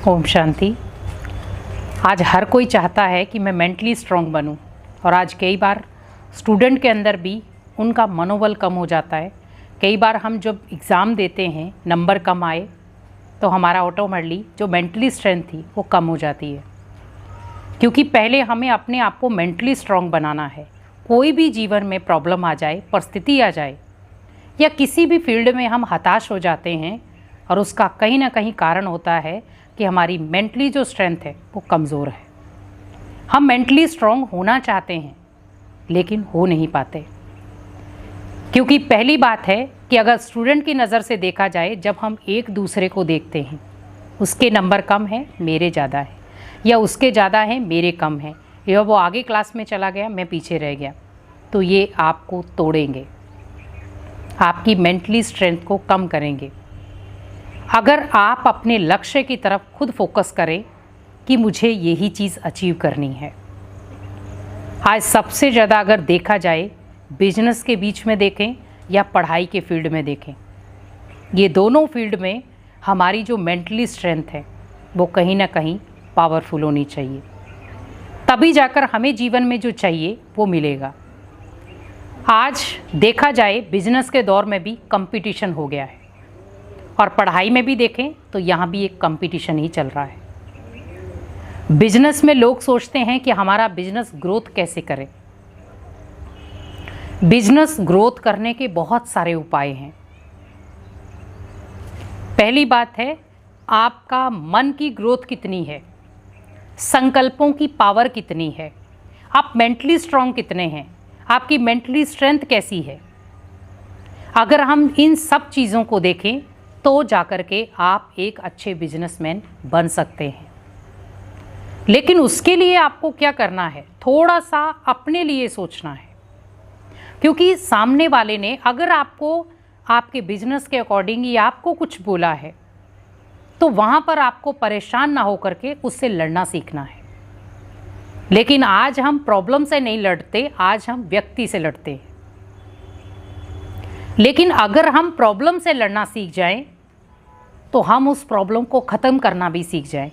ओम शांति। आज हर कोई चाहता है कि मैं मेंटली स्ट्रांग बनूं और आज कई बार स्टूडेंट के अंदर भी उनका मनोबल कम हो जाता है। कई बार हम जब एग्ज़ाम देते हैं नंबर कम आए तो हमारा ऑटोमेटिकली जो मेंटली स्ट्रेंथ थी वो कम हो जाती है, क्योंकि पहले हमें अपने आप को मेंटली स्ट्रांग बनाना है। कोई भी जीवन में प्रॉब्लम आ जाए, परिस्थिति आ जाए या किसी भी फील्ड में हम हताश हो जाते हैं और उसका कहीं ना कहीं कारण होता है कि हमारी मेंटली जो स्ट्रेंथ है वो कमज़ोर है। हम मेंटली स्ट्रांग होना चाहते हैं लेकिन हो नहीं पाते, क्योंकि पहली बात है कि अगर स्टूडेंट की नज़र से देखा जाए, जब हम एक दूसरे को देखते हैं, उसके नंबर कम है मेरे ज़्यादा है, या उसके ज़्यादा है मेरे कम है, या वो आगे क्लास में चला गया मैं पीछे रह गया, तो ये आपको तोड़ेंगे, आपकी मेंटली स्ट्रेंथ को कम करेंगे। अगर आप अपने लक्ष्य की तरफ खुद फोकस करें कि मुझे यही चीज़ अचीव करनी है। आज सबसे ज़्यादा अगर देखा जाए बिजनेस के बीच में देखें या पढ़ाई के फील्ड में देखें, ये दोनों फील्ड में हमारी जो मेंटली स्ट्रेंथ है वो कहीं ना कहीं पावरफुल होनी चाहिए, तभी जाकर हमें जीवन में जो चाहिए वो मिलेगा। आज देखा जाए बिजनेस के दौर में भी कंपटीशन हो गया है और पढ़ाई में भी देखें तो यहाँ भी एक कंपटीशन ही चल रहा है। बिजनेस में लोग सोचते हैं कि हमारा बिजनेस ग्रोथ कैसे करें। बिजनेस ग्रोथ करने के बहुत सारे उपाय हैं। पहली बात है, आपका मन की ग्रोथ कितनी है, संकल्पों की पावर कितनी है, आप मेंटली स्ट्रांग कितने हैं, आपकी मेंटली स्ट्रेंथ कैसी है। अगर हम इन सब चीज़ों को देखें तो जाकर के आप एक अच्छे बिजनेसमैन बन सकते हैं। लेकिन उसके लिए आपको क्या करना है, थोड़ा सा अपने लिए सोचना है, क्योंकि सामने वाले ने अगर आपको आपके बिजनेस के अकॉर्डिंग या आपको कुछ बोला है तो वहाँ पर आपको परेशान ना हो करके उससे लड़ना सीखना है। लेकिन आज हम प्रॉब्लम से नहीं लड़ते, आज हम व्यक्ति से लड़ते हैं। लेकिन अगर हम प्रॉब्लम से लड़ना सीख जाएं तो हम उस प्रॉब्लम को ख़त्म करना भी सीख जाएं।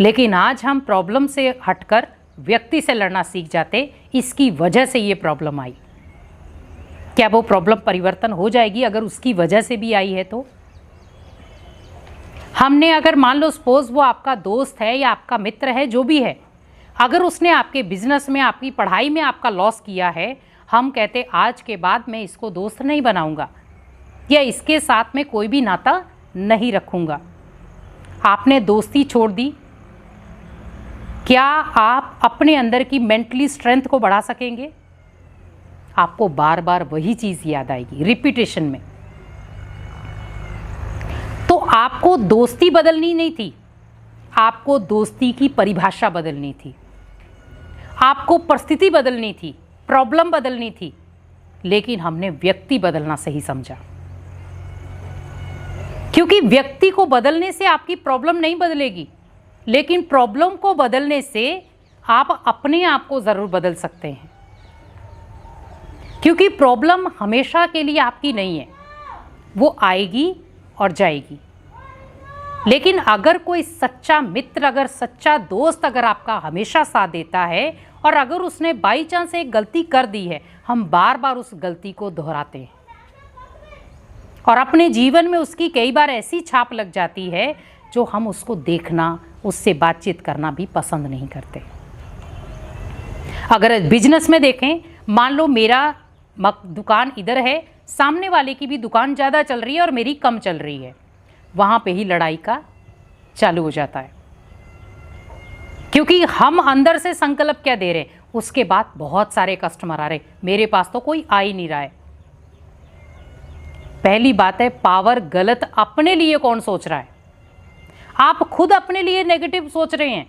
लेकिन आज हम प्रॉब्लम से हटकर व्यक्ति से लड़ना सीख जाते, इसकी वजह से ये प्रॉब्लम आई। क्या वो प्रॉब्लम परिवर्तन हो जाएगी अगर उसकी वजह से भी आई है? तो हमने अगर मान लो सपोज वो आपका दोस्त है या आपका मित्र है, जो भी है, अगर उसने आपके बिजनेस में, आपकी पढ़ाई में आपका लॉस किया है, हम कहते आज के बाद मैं इसको दोस्त नहीं बनाऊंगा या इसके साथ में कोई भी नाता नहीं रखूंगा। आपने दोस्ती छोड़ दी, क्या आप अपने अंदर की मेंटली स्ट्रेंथ को बढ़ा सकेंगे? आपको बार बार वही चीज़ याद आएगी, रिपीटेशन में। तो आपको दोस्ती बदलनी नहीं थी, आपको दोस्ती की परिभाषा बदलनी थी, आपको परिस्थिति बदलनी थी, प्रॉब्लम बदलनी थी, लेकिन हमने व्यक्ति बदलना सही समझा। क्योंकि व्यक्ति को बदलने से आपकी प्रॉब्लम नहीं बदलेगी, लेकिन प्रॉब्लम को बदलने से आप अपने आप को ज़रूर बदल सकते हैं। क्योंकि प्रॉब्लम हमेशा के लिए आपकी नहीं है, वो आएगी और जाएगी। लेकिन अगर कोई सच्चा मित्र, अगर सच्चा दोस्त अगर आपका हमेशा साथ देता है और अगर उसने बाई चांस एक गलती कर दी है, हम बार बार उस गलती को दोहराते हैं और अपने जीवन में उसकी कई बार ऐसी छाप लग जाती है जो हम उसको देखना, उससे बातचीत करना भी पसंद नहीं करते। अगर बिजनेस में देखें, मान लो मेरा दुकान इधर है, सामने वाले की भी दुकान ज़्यादा चल रही है और मेरी कम चल रही है, वहाँ पे ही लड़ाई का चालू हो जाता है। क्योंकि हम अंदर से संकल्प क्या दे रहे हैं, उसके बाद बहुत सारे कस्टमर आ रहे, मेरे पास तो कोई आ ही नहीं रहा है। पहली बात है, पावर गलत अपने लिए कौन सोच रहा है? आप खुद अपने लिए नेगेटिव सोच रहे हैं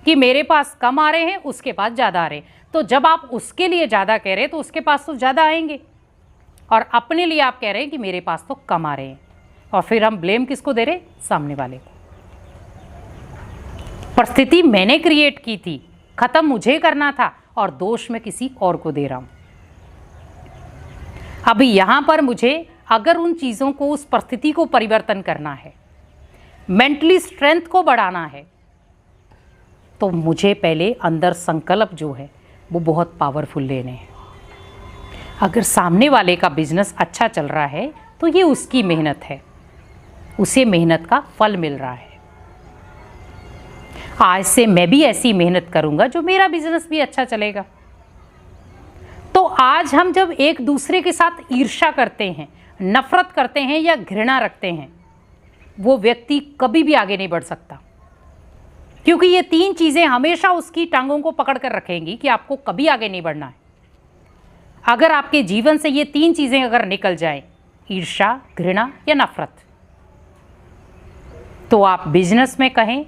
कि मेरे पास कम आ रहे हैं, उसके पास ज़्यादा आ रहे हैं। तो जब आप उसके लिए ज़्यादा कह रहे हैं तो उसके पास तो ज़्यादा आएंगे, और अपने लिए आप कह रहे हैं कि मेरे पास तो कम आ रहे हैं, और फिर हम ब्लेम किसको दे रहे हैं? सामने वाले को। परिस्थिति मैंने क्रिएट की थी, ख़त्म मुझे करना था, और दोष मैं किसी और को दे रहा हूँ। अभी यहाँ पर मुझे अगर उन चीज़ों को, उस परिस्थिति को परिवर्तन करना है, मेंटली स्ट्रेंथ को बढ़ाना है, तो मुझे पहले अंदर संकल्प जो है वो बहुत पावरफुल लेने हैं। अगर सामने वाले का बिजनेस अच्छा चल रहा है तो ये उसकी मेहनत है, उसे मेहनत का फल मिल रहा है। आज से मैं भी ऐसी मेहनत करूंगा जो मेरा बिजनेस भी अच्छा चलेगा। तो आज हम जब एक दूसरे के साथ ईर्ष्या करते हैं, नफरत करते हैं या घृणा रखते हैं, वो व्यक्ति कभी भी आगे नहीं बढ़ सकता, क्योंकि ये 3 चीज़ें हमेशा उसकी टांगों को पकड़ कर रखेंगी कि आपको कभी आगे नहीं बढ़ना है। अगर आपके जीवन से ये 3 चीज़ें अगर निकल जाएं, ईर्ष्या, घृणा या नफरत, तो आप बिजनेस में कहें,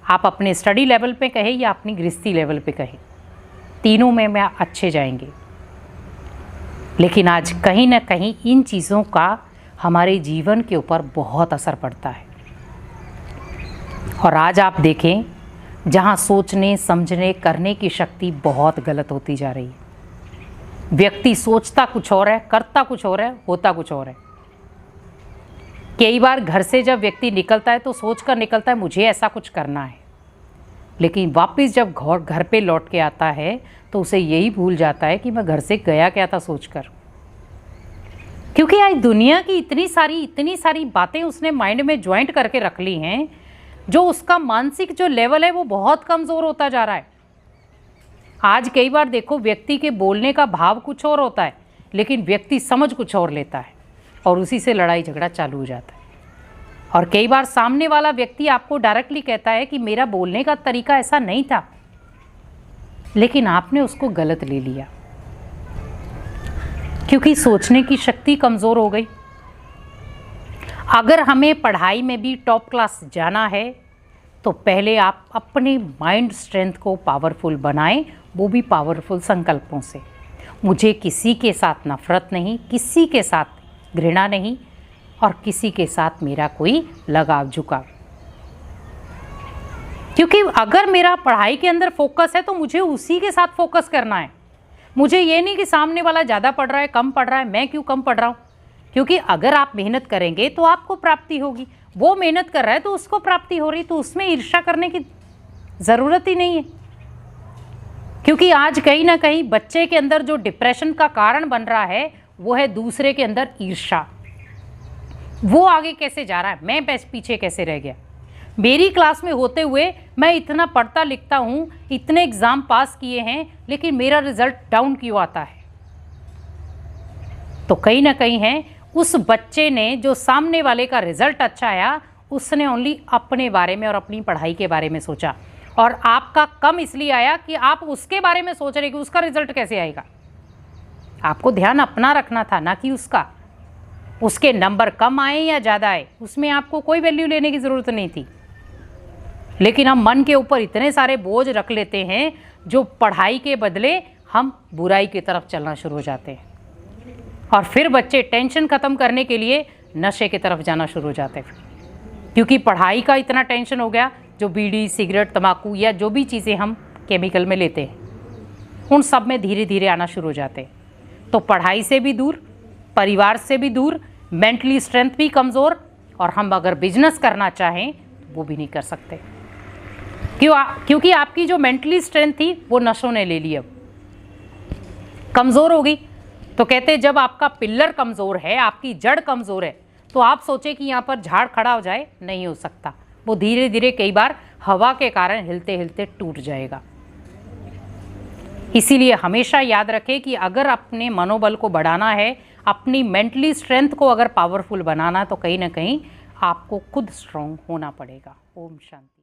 आप अपने स्टडी लेवल पे कहें या अपनी गृहस्थी लेवल पे कहें, तीनों में अच्छे जाएंगे। लेकिन आज कहीं ना कहीं इन चीज़ों का हमारे जीवन के ऊपर बहुत असर पड़ता है। और आज आप देखें, जहाँ सोचने, समझने, करने की शक्ति बहुत गलत होती जा रही है। व्यक्ति सोचता कुछ और है, करता कुछ और है, होता कुछ और है। कई बार घर से जब व्यक्ति निकलता है तो सोच कर निकलता है मुझे ऐसा कुछ करना है, लेकिन वापस जब घर पे लौट के आता है तो उसे यही भूल जाता है कि मैं घर से गया क्या था सोचकर। क्योंकि आज दुनिया की इतनी सारी बातें उसने माइंड में ज्वाइंट करके रख ली हैं, जो उसका मानसिक जो लेवल है वो बहुत कमज़ोर होता जा रहा है। आज कई बार देखो, व्यक्ति के बोलने का भाव कुछ और होता है, लेकिन व्यक्ति समझ कुछ और लेता है और उसी से लड़ाई झगड़ा चालू हो जाता है। और कई बार सामने वाला व्यक्ति आपको डायरेक्टली कहता है कि मेरा बोलने का तरीका ऐसा नहीं था, लेकिन आपने उसको गलत ले लिया, क्योंकि सोचने की शक्ति कमज़ोर हो गई। अगर हमें पढ़ाई में भी टॉप क्लास जाना है तो पहले आप अपने माइंड स्ट्रेंथ को पावरफुल बनाएं, वो भी पावरफुल संकल्पों से। मुझे किसी के साथ नफरत नहीं, किसी के साथ घृणा नहीं, और किसी के साथ मेरा कोई लगाव झुकाव। क्योंकि अगर मेरा पढ़ाई के अंदर फोकस है तो मुझे उसी के साथ फोकस करना है। मुझे ये नहीं कि सामने वाला ज़्यादा पढ़ रहा है, कम पढ़ रहा है, मैं क्यों कम पढ़ रहा हूँ। क्योंकि अगर आप मेहनत करेंगे तो आपको प्राप्ति होगी, वो मेहनत कर रहा है तो उसको प्राप्ति हो रही, तो उसमें ईर्ष्या करने की ज़रूरत ही नहीं है। क्योंकि आज कहीं ना कहीं बच्चे के अंदर जो डिप्रेशन का कारण बन रहा है वो है दूसरे के अंदर ईर्ष्या। वो आगे कैसे जा रहा है, मैं पीछे कैसे रह गया। मेरी क्लास में होते हुए मैं इतना पढ़ता लिखता हूँ, इतने एग्ज़ाम पास किए हैं, लेकिन मेरा रिजल्ट डाउन क्यों आता है। तो कहीं ना कहीं है उस बच्चे ने जो सामने वाले का रिजल्ट अच्छा आया, उसने ओनली अपने बारे में और अपनी पढ़ाई के बारे में सोचा, और आपका कम इसलिए आया कि आप उसके बारे में सोच रहे कि उसका रिजल्ट कैसे आएगा। आपको ध्यान अपना रखना था, ना कि उसका। उसके नंबर कम आए या ज़्यादा आए, उसमें आपको कोई वैल्यू लेने की ज़रूरत नहीं थी। लेकिन हम मन के ऊपर इतने सारे बोझ रख लेते हैं, जो पढ़ाई के बदले हम बुराई की तरफ चलना शुरू हो जाते हैं, और फिर बच्चे टेंशन ख़त्म करने के लिए नशे की तरफ जाना शुरू हो जाते हैं। क्योंकि पढ़ाई का इतना टेंशन हो गया, जो बीड़ी, सिगरेट, तंबाकू या जो भी चीज़ें हम केमिकल में लेते हैं, उन सब में धीरे धीरे आना शुरू हो जाते हैं। तो पढ़ाई से भी दूर, परिवार से भी दूर, मेंटली स्ट्रेंथ भी कमज़ोर, और हम अगर बिजनेस करना चाहें तो वो भी नहीं कर सकते। क्योंकि आपकी जो मेंटली स्ट्रेंथ थी वो नशों ने ले ली, अब कमज़ोर हो गई। तो कहते हैं जब आपका पिल्लर कमज़ोर है, आपकी जड़ कमज़ोर है, तो आप सोचे कि यहाँ पर झाड़ खड़ा हो जाए, नहीं हो सकता। वो धीरे धीरे कई बार हवा के कारण हिलते हिलते टूट जाएगा। इसीलिए हमेशा याद रखें कि अगर अपने मनोबल को बढ़ाना है, अपनी मेंटली स्ट्रेंथ को अगर पावरफुल बनाना, तो कहीं ना कहीं आपको खुद स्ट्रांग होना पड़ेगा। ओम शांति।